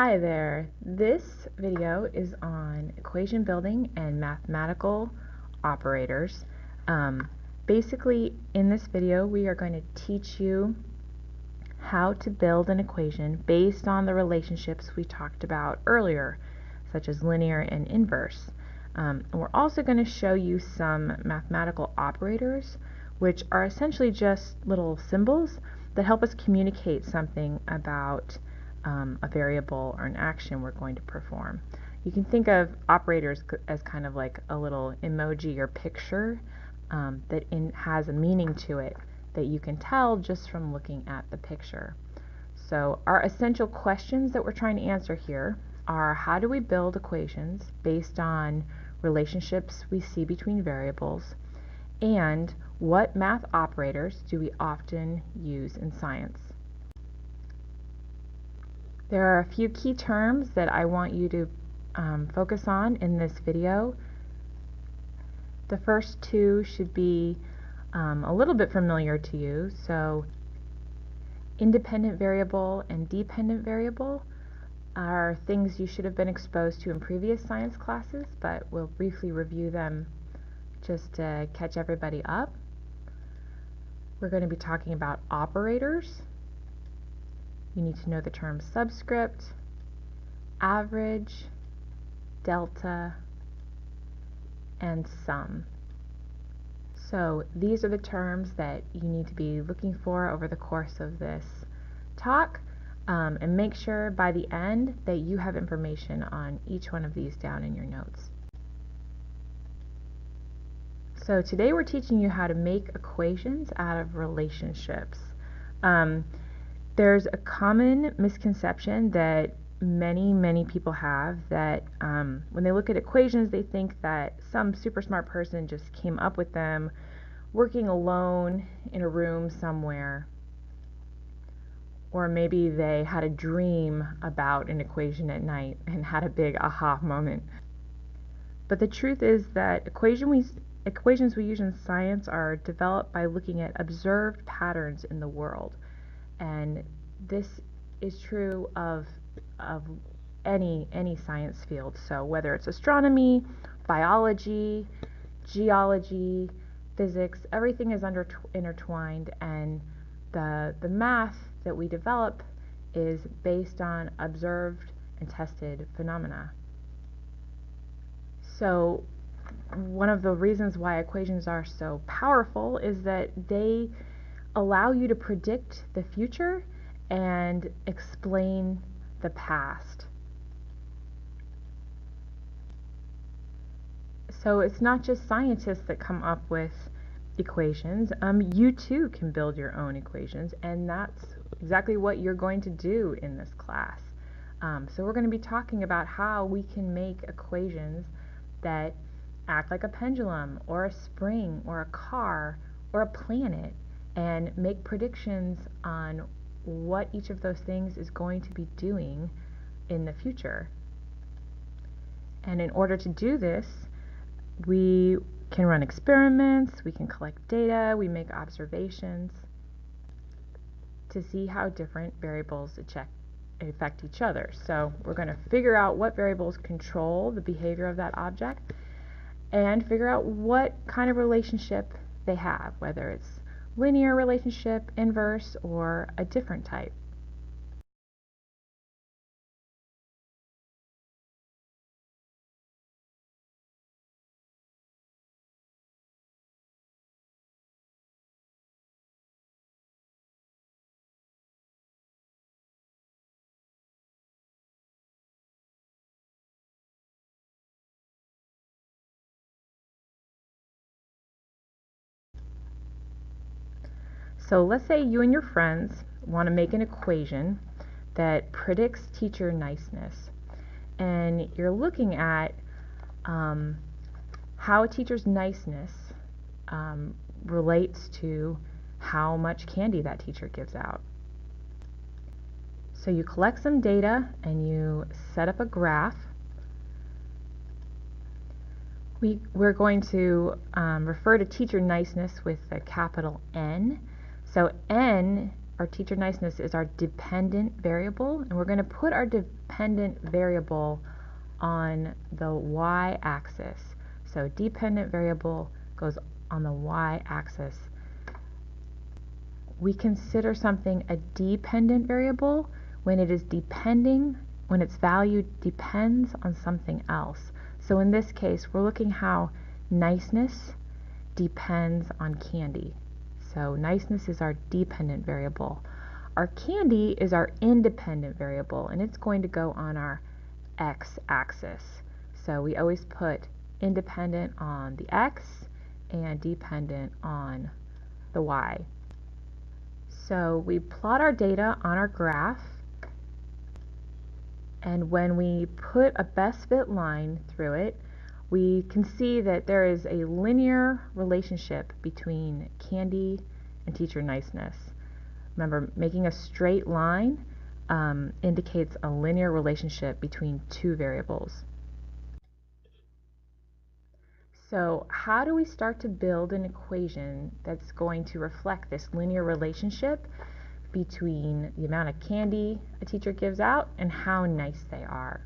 Hi there. This video is on equation building and mathematical operators. Basically, in this video, we are going to teach you how to build an equation based on the relationships we talked about earlier, such as linear and inverse. And we're also going to show you some mathematical operators, which are essentially just little symbols that help us communicate something about a variable or an action we're going to perform. You can think of operators as kind of like a little emoji or picture that has a meaning to it that you can tell just from looking at the picture. So our essential questions that we're trying to answer here are: how do we build equations based on relationships we see between variables, and what math operators do we often use in science? There are a few key terms that I want you to focus on in this video. The first two should be a little bit familiar to you. So independent variable and dependent variable are things you should have been exposed to in previous science classes, but we'll briefly review them just to catch everybody up. We're going to be talking about operators. You need to know the terms subscript, average, delta, and sum. So these are the terms that you need to be looking for over the course of this talk, and make sure by the end that you have information on each one of these down in your notes. So today we're teaching you how to make equations out of relationships. There's a common misconception that many people have that when they look at equations, they think that some super smart person just came up with them working alone in a room somewhere, or maybe they had a dream about an equation at night and had a big aha moment. But the truth is that equations we use in science are developed by looking at observed patterns in the world, and this is true of any science field. So whether it's astronomy, biology, geology, physics, everything is intertwined, and the math that we develop is based on observed and tested phenomena. So one of the reasons why equations are so powerful is that they allow you to predict the future and explain the past. So it's not just scientists that come up with equations. You too can build your own equations, and that's exactly what you're going to do in this class. So we're going to be talking about how we can make equations that act like a pendulum or a spring or a car or a planet, and make predictions on what each of those things is going to be doing in the future. And in order to do this, we can run experiments, we can collect data, we make observations to see how different variables affect each other. So we're going to figure out what variables control the behavior of that object, and figure out what kind of relationship they have, whether it's linear relationship, inverse, or a different type. So let's say you and your friends want to make an equation that predicts teacher niceness, and you're looking at how a teacher's niceness relates to how much candy that teacher gives out. So you collect some data and you set up a graph. We're going to refer to teacher niceness with a capital N. So N our teacher niceness is our dependent variable, and we're going to put our dependent variable on the y-axis. So dependent variable goes on the y-axis. We consider something a dependent variable when it is depending, when its value depends on something else. So in this case, we're looking how niceness depends on candy. So niceness is our dependent variable. Our candy is our independent variable, and it's going to go on our x-axis. So we always put independent on the x and dependent on the y. So we plot our data on our graph, and when we put a best fit line through it, we can see that there is a linear relationship between candy and teacher niceness. Remember, making a straight line indicates a linear relationship between two variables. So how do we start to build an equation that's going to reflect this linear relationship between the amount of candy a teacher gives out and how nice they are?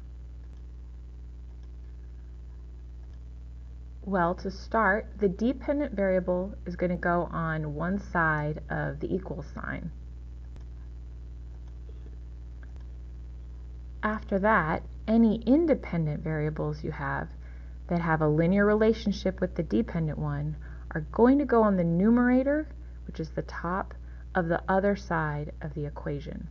Well, to start, the dependent variable is going to go on one side of the equal sign. After that, any independent variables you have that have a linear relationship with the dependent one are going to go on the numerator, which is the top of the other side of the equation.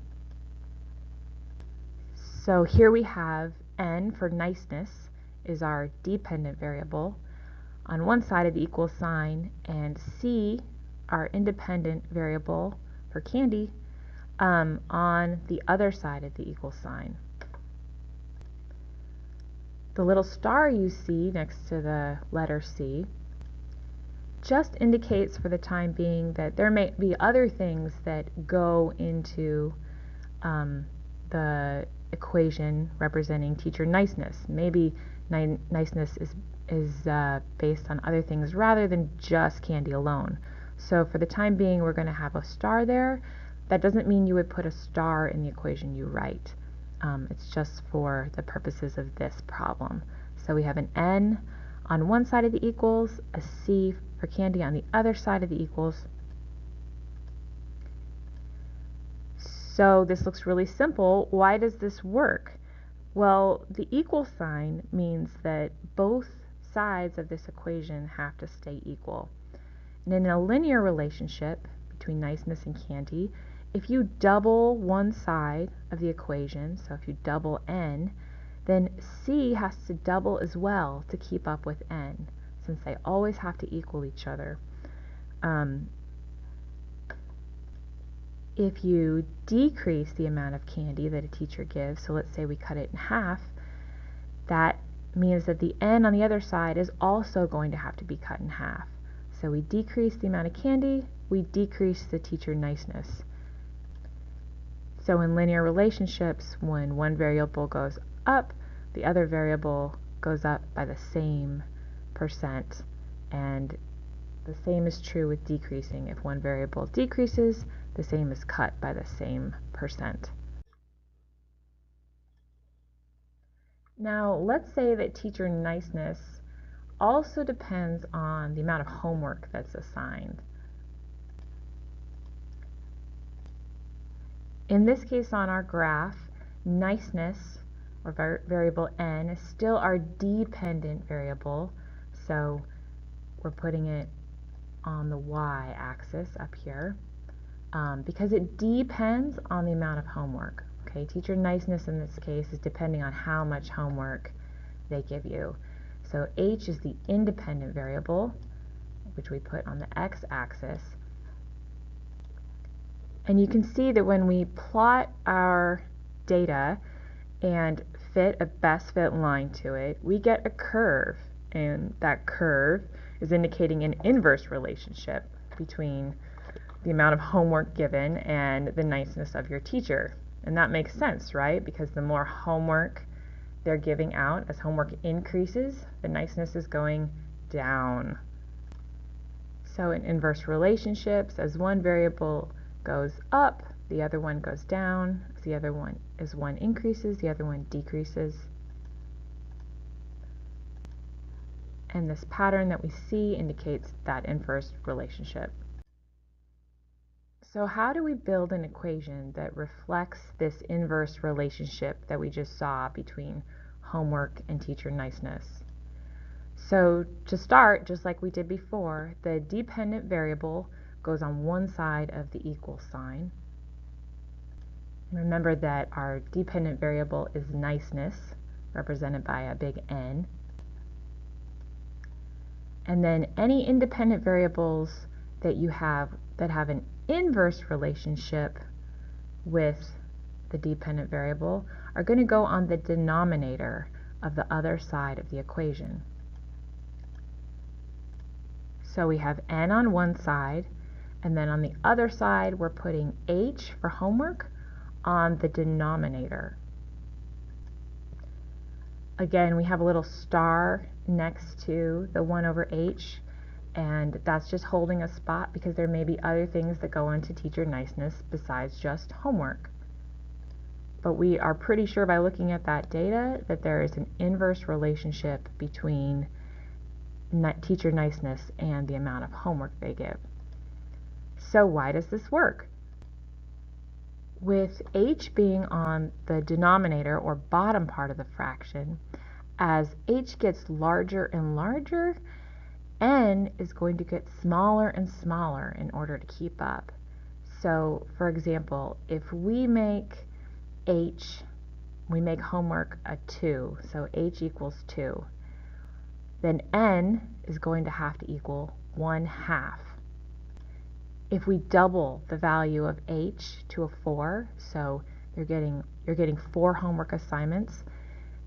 So here we have n for niceness is our dependent variable on one side of the equal sign, and c, our independent variable for candy, on the other side of the equal sign. The little star you see next to the letter C just indicates for the time being that there may be other things that go into the equation representing teacher niceness. Maybe niceness is based on other things rather than just candy alone. So for the time being, we're going to have a star there. That doesn't mean you would put a star in the equation you write. It's just for the purposes of this problem. So we have an n on one side of the equals, a c for candy on the other side of the equals. So this looks really simple. Why does this work? Well, the equal sign means that both sides of this equation have to stay equal. And in a linear relationship between niceness and candy, if you double one side of the equation, so if you double n, then c has to double as well to keep up with n, since they always have to equal each other. If you decrease the amount of candy that a teacher gives, so let's say we cut it in half, that means that the n on the other side is also going to have to be cut in half. So we decrease the amount of candy, we decrease the teacher niceness. So in linear relationships, when one variable goes up, the other variable goes up by the same percent. And the same is true with decreasing. If one variable decreases, the same is cut by the same percent. Now, let's say that teacher niceness also depends on the amount of homework that's assigned. In this case on our graph, niceness, or variable n, is still our dependent variable, so we're putting it on the y-axis up here, because it depends on the amount of homework. Okay, teacher niceness in this case is depending on how much homework they give you. So h is the independent variable, which we put on the x-axis. And you can see that when we plot our data and fit a best fit line to it, we get a curve, and that curve is indicating an inverse relationship between the amount of homework given and the niceness of your teacher. And that makes sense, right? Because the more homework they're giving out, as homework increases, the niceness is going down. So in inverse relationships, as one variable goes up, the other one goes down. The other one increases, the other one decreases. And this pattern that we see indicates that inverse relationship. So how do we build an equation that reflects this inverse relationship that we just saw between homework and teacher niceness? So to start, just like we did before, the dependent variable goes on one side of the equal sign. Remember that our dependent variable is niceness, represented by a big N. And then any independent variables that you have that have an inverse relationship with the dependent variable are going to go on the denominator of the other side of the equation. So we have N on one side, and then on the other side we're putting H for homework on the denominator. Again, we have a little star next to the 1 over H, and that's just holding a spot because there may be other things that go into teacher niceness besides just homework. But we are pretty sure by looking at that data that there is an inverse relationship between teacher niceness and the amount of homework they give. So why does this work? With H being on the denominator or bottom part of the fraction, as H gets larger and larger, N is going to get smaller and smaller in order to keep up. So, for example, if we make homework a 2, so H equals 2, then N is going to have to equal 1/2. If we double the value of H to a 4, so you're getting 4 homework assignments,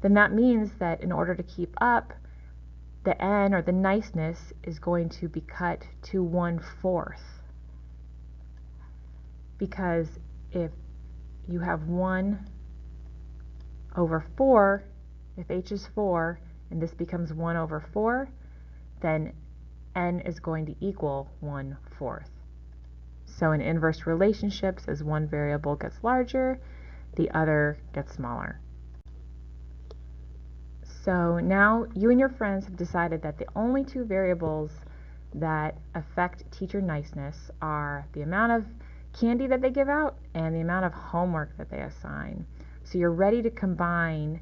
then that means that in order to keep up, the N, or the niceness, is going to be cut to 1/4. Because if you have 1 over 4, if H is 4, and this becomes 1 over 4, then N is going to equal 1/4. So in inverse relationships, as one variable gets larger, the other gets smaller. So now you and your friends have decided that the only two variables that affect teacher niceness are the amount of candy that they give out and the amount of homework that they assign. So you're ready to combine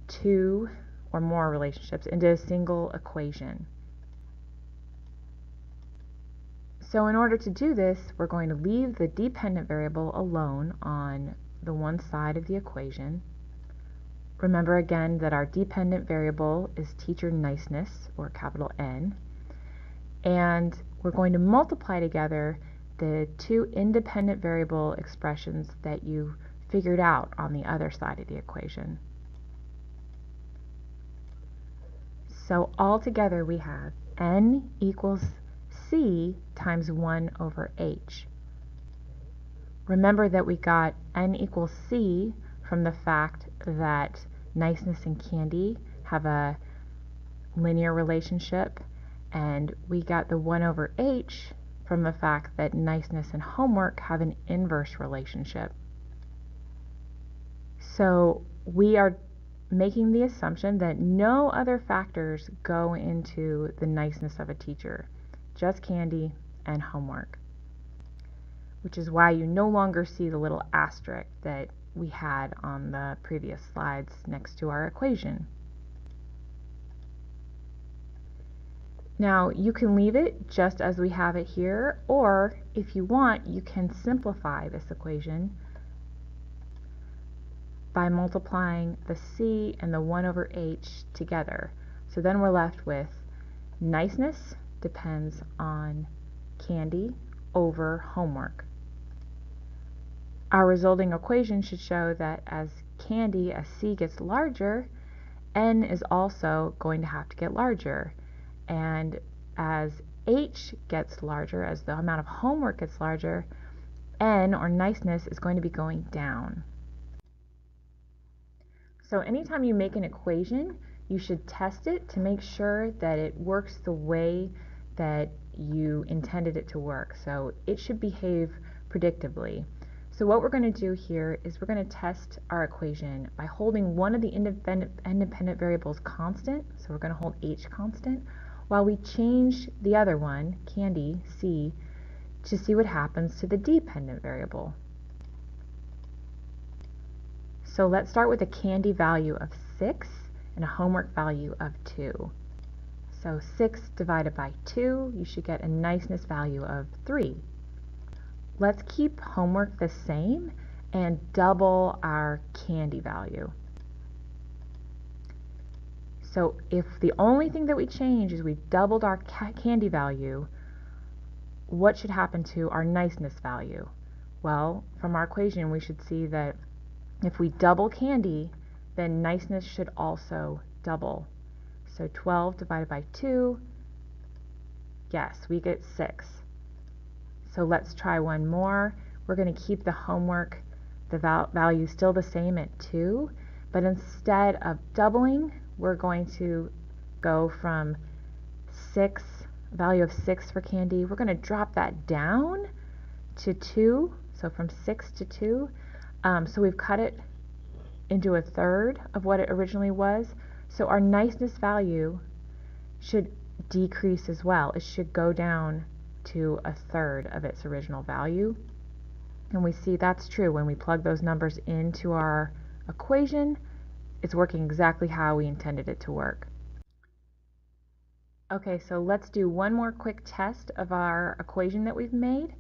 two or more relationships into a single equation. So in order to do this, we're going to leave the dependent variable alone on the one side of the equation. Remember again that our dependent variable is teacher niceness, or capital N, and we're going to multiply together the two independent variable expressions that you figured out on the other side of the equation. So altogether we have N equals C times 1 over H. Remember that we got N equals C from the fact that niceness and candy have a linear relationship, and we got the 1 over H from the fact that niceness and homework have an inverse relationship. So we are making the assumption that no other factors go into the niceness of a teacher, just candy and homework, which is why you no longer see the little asterisk that we had on the previous slides next to our equation. Now you can leave it just as we have it here, or if you want, you can simplify this equation by multiplying the C and the 1 over H together. So then we're left with niceness depends on candy over homework. Our resulting equation should show that as C gets larger, N is also going to have to get larger. And as H gets larger, as the amount of homework gets larger, N, or niceness, is going to be going down. So anytime you make an equation, you should test it to make sure that it works the way that you intended it to work. So it should behave predictably. So So what we're going to do here is we're going to test our equation by holding one of the independent variables constant. So we're going to hold h constant while we change the other one, candy, C, to see what happens to the dependent variable. So let's start with a candy value of 6 and a homework value of 2. So 6 divided by 2, you should get a niceness value of 3. Let's keep homework the same and double our candy value. So if the only thing that we change is we doubled our candy value, what should happen to our niceness value? Well, from our equation we should see that if we double candy, then niceness should also double. So 12 divided by 2, yes, we get 6. So let's try one more. We're going to keep the homework, the value still the same at 2, but instead of doubling, we're going to go from 6, value of 6 for candy, we're going to drop that down to 2, so from 6 to 2. So we've cut it into a third of what it originally was. So our niceness value should decrease as well. It should go down to a third of its original value. And we see that's true when we plug those numbers into our equation. It's working exactly how we intended it to work. Okay, so let's do one more quick test of our equation that we've made.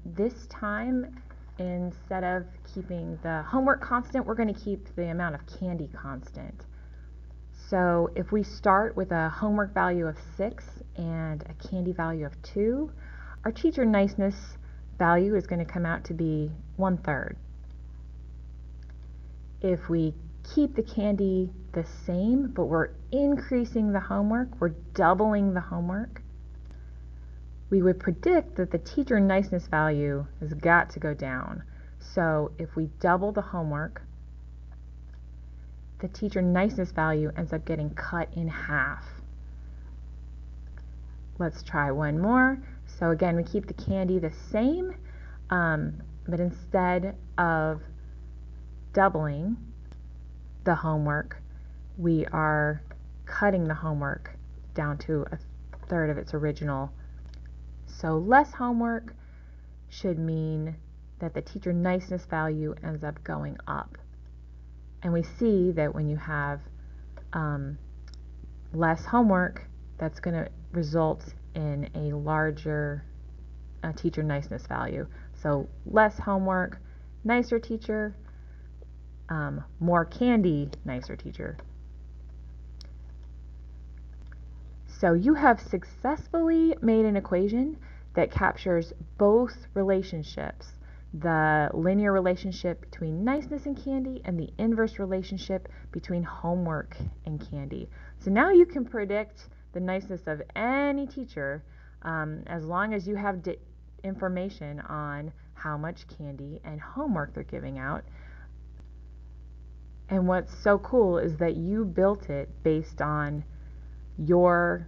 This time, instead of keeping the homework constant, we're going to keep the amount of candy constant. So if we start with a homework value of 6 and a candy value of 2, our teacher niceness value is going to come out to be 1/3. If we keep the candy the same, but we're increasing the homework, we're doubling the homework, we would predict that the teacher niceness value has got to go down. So if we double the homework, the teacher niceness value ends up getting cut in half. Let's try one more. So again, we keep the candy the same, but instead of doubling the homework, we are cutting the homework down to a third of its original. So less homework should mean that the teacher niceness value ends up going up. And we see that when you have less homework, that's going to result in a larger teacher niceness value. So less homework, nicer teacher, more candy, nicer teacher. So you have successfully made an equation that captures both relationships, the linear relationship between niceness and candy and the inverse relationship between homework and candy. So now you can predict the niceness of any teacher as long as you have information on how much candy and homework they're giving out. And what's so cool is that you built it based on your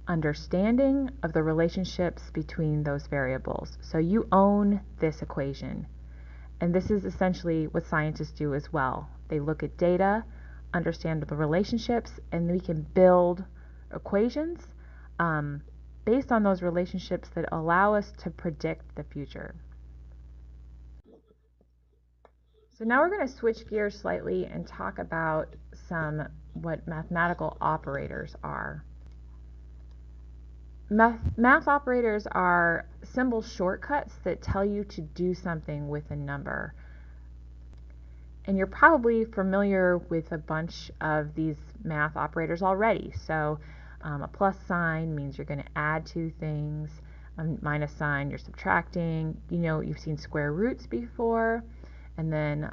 understanding of the relationships between those variables. So you own this equation. And this is essentially what scientists do as well. They look at data, understand the relationships, and we can build equations based on those relationships that allow us to predict the future. So now we're going to switch gears slightly and talk about what mathematical operators are. Math operators are symbol shortcuts that tell you to do something with a number. And you're probably familiar with a bunch of these math operators already. So a plus sign means you're going to add two things. A minus sign, you're subtracting. You know, you've seen square roots before. And then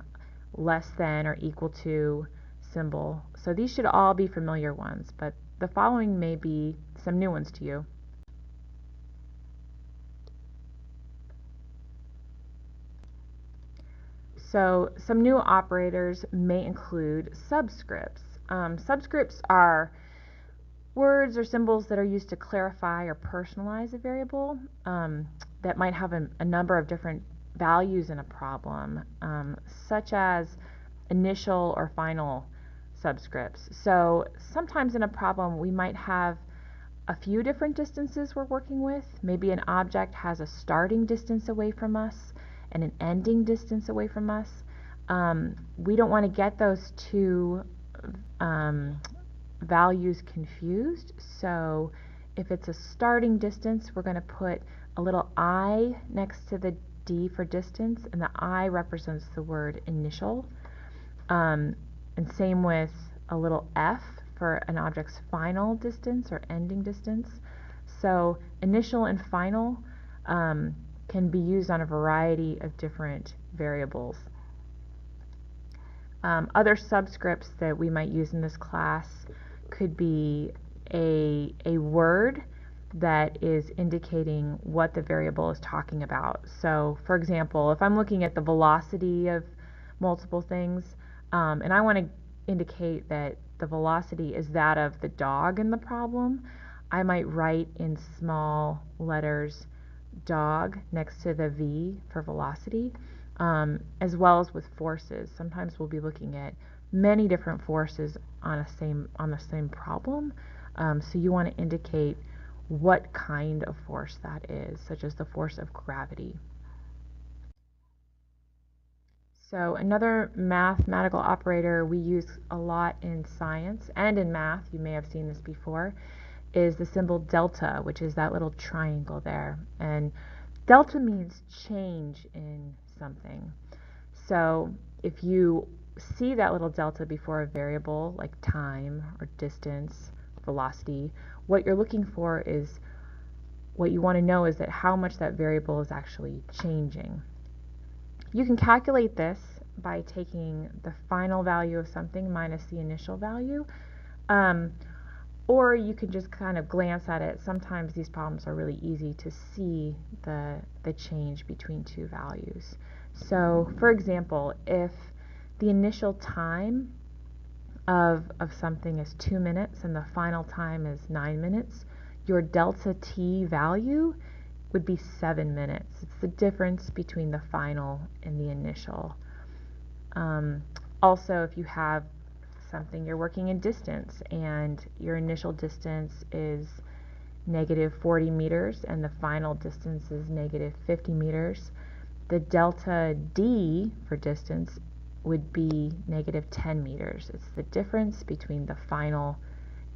less than or equal to symbol. So these should all be familiar ones, but the following may be some new ones to you. So some new operators may include subscripts. Subscripts are words or symbols that are used to clarify or personalize a variable that might have a number of different values in a problem, such as initial or final subscripts. So sometimes in a problem we might have a few different distances we're working with. Maybe an object has a starting distance away from us and an ending distance away from us. We don't want to get those two values confused. So if it's a starting distance, we're going to put a little I next to the D for distance, and the I represents the word initial. And same with a little F for an object's final distance or ending distance. So initial and final can be used on a variety of different variables. Other subscripts that we might use in this class could be a word that is indicating what the variable is talking about. So for example, if I'm looking at the velocity of multiple things, and I want to indicate that the velocity is that of the dog in the problem, I might write in small letters dog next to the V for velocity, as well as with forces. Sometimes we'll be looking at many different forces on the same problem, so you want to indicate what kind of force that is, such as the force of gravity. So another mathematical operator we use a lot in science and in math, you may have seen this before, is the symbol delta, which is that little triangle there. And delta means change in something. So if you see that little delta before a variable like time or distance, velocity, what you're looking for is, what you want to know is that how much that variable is actually changing. You can calculate this by taking the final value of something minus the initial value, or you can just kind of glance at it. Sometimes these problems are really easy to see the change between two values. So for example, if the initial time of something is 2 minutes and the final time is 9 minutes, your delta t value would be 7 minutes. It's the difference between the final and the initial. Also, if you have something you're working in distance and your initial distance is negative 40 meters and the final distance is negative 50 meters, the delta d for distance would be negative 10 meters. It's the difference between the final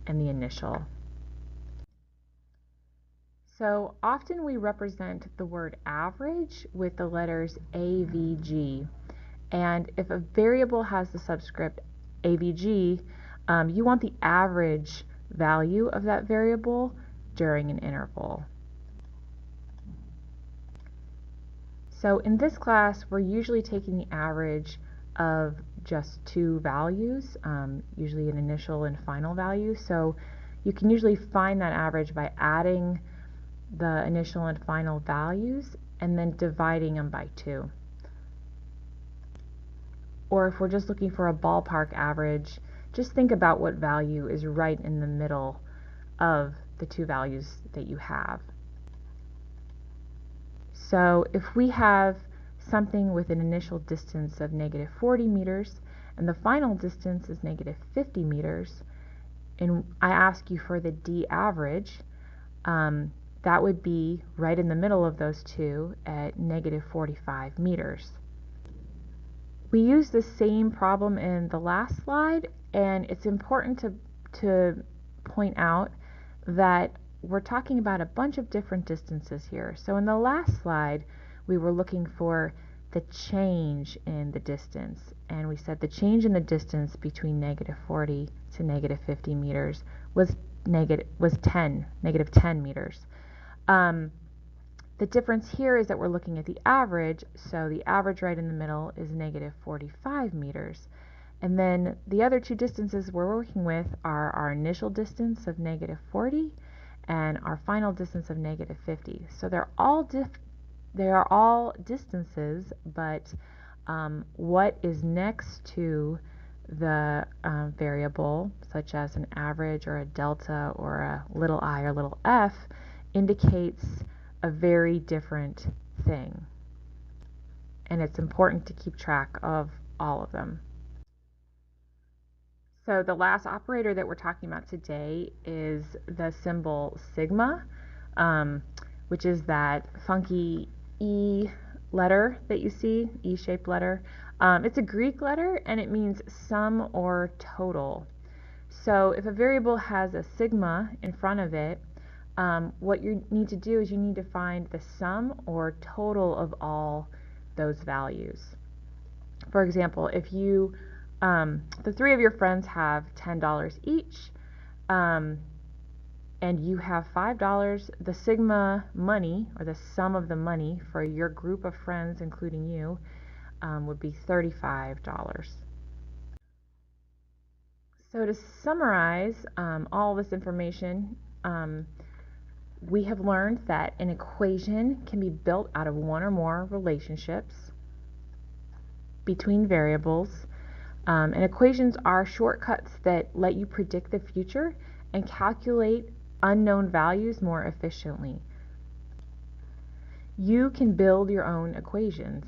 and the initial. So often we represent the word average with the letters AVG. And if a variable has the subscript AVG, you want the average value of that variable during an interval. So in this class, we're usually taking the average of just two values, usually an initial and final value. So you can usually find that average by adding the initial and final values and then dividing them by 2. Or if we're just looking for a ballpark average, just think about what value is right in the middle of the two values that you have. So if we have something with an initial distance of negative 40 meters and the final distance is negative 50 meters, and I ask you for the d average, that would be right in the middle of those two at negative 45 meters. We use the same problem in the last slide, and it's important to point out that we're talking about a bunch of different distances here. So in the last slide, we were looking for the change in the distance, and we said the change in the distance between negative 40 to negative 50 meters was negative 10 meters. The difference here is that we're looking at the average, so the average right in the middle is negative 45 meters. And then the other two distances we're working with are our initial distance of negative 40 and our final distance of negative 50. So they are all distances, but what is next to the variable, such as an average or a delta or a little I or little f, indicates a very different thing. and it's important to keep track of all of them. So the last operator that we're talking about today is the symbol sigma, which is that funky E letter that you see, E-shaped letter. It's a Greek letter and it means sum or total. So if a variable has a sigma in front of it, what you need to do is you need to find the sum or total of all those values. For example, if you the three of your friends have $10 each, and you have $5, the sigma money, or the sum of the money for your group of friends, including you, would be $35. So to summarize all this information, we have learned that an equation can be built out of one or more relationships between variables. And equations are shortcuts that let you predict the future and calculate unknown values more efficiently. You can build your own equations.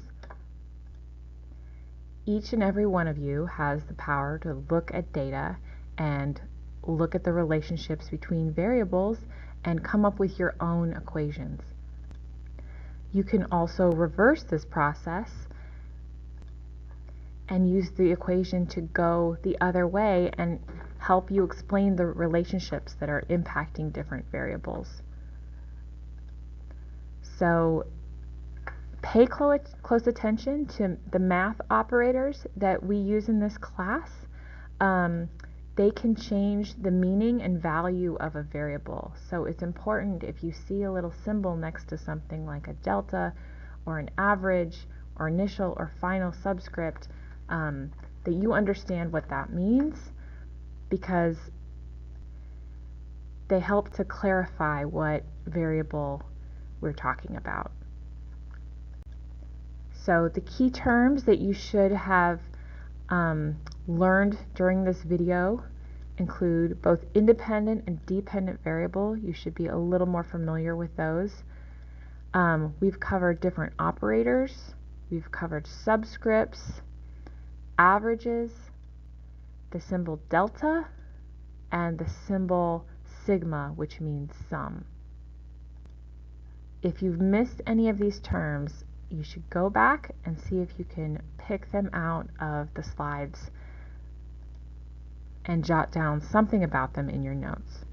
Each and every one of you has the power to look at data and look at the relationships between variables and come up with your own equations. You can also reverse this process and use the equation to go the other way and help you explain the relationships that are impacting different variables. So pay close attention to the math operators that we use in this class. They can change the meaning and value of a variable. So it's important, if you see a little symbol next to something like a delta or an average or initial or final subscript, that you understand what that means, because they help to clarify what variable we're talking about. So the key terms that you should have learned during this video include both independent and dependent variable. You should be a little more familiar with those. We've covered different operators. We've covered subscripts, averages, the symbol delta, and the symbol sigma, which means sum. If you've missed any of these terms, you should go back and see if you can pick them out of the slides and jot down something about them in your notes.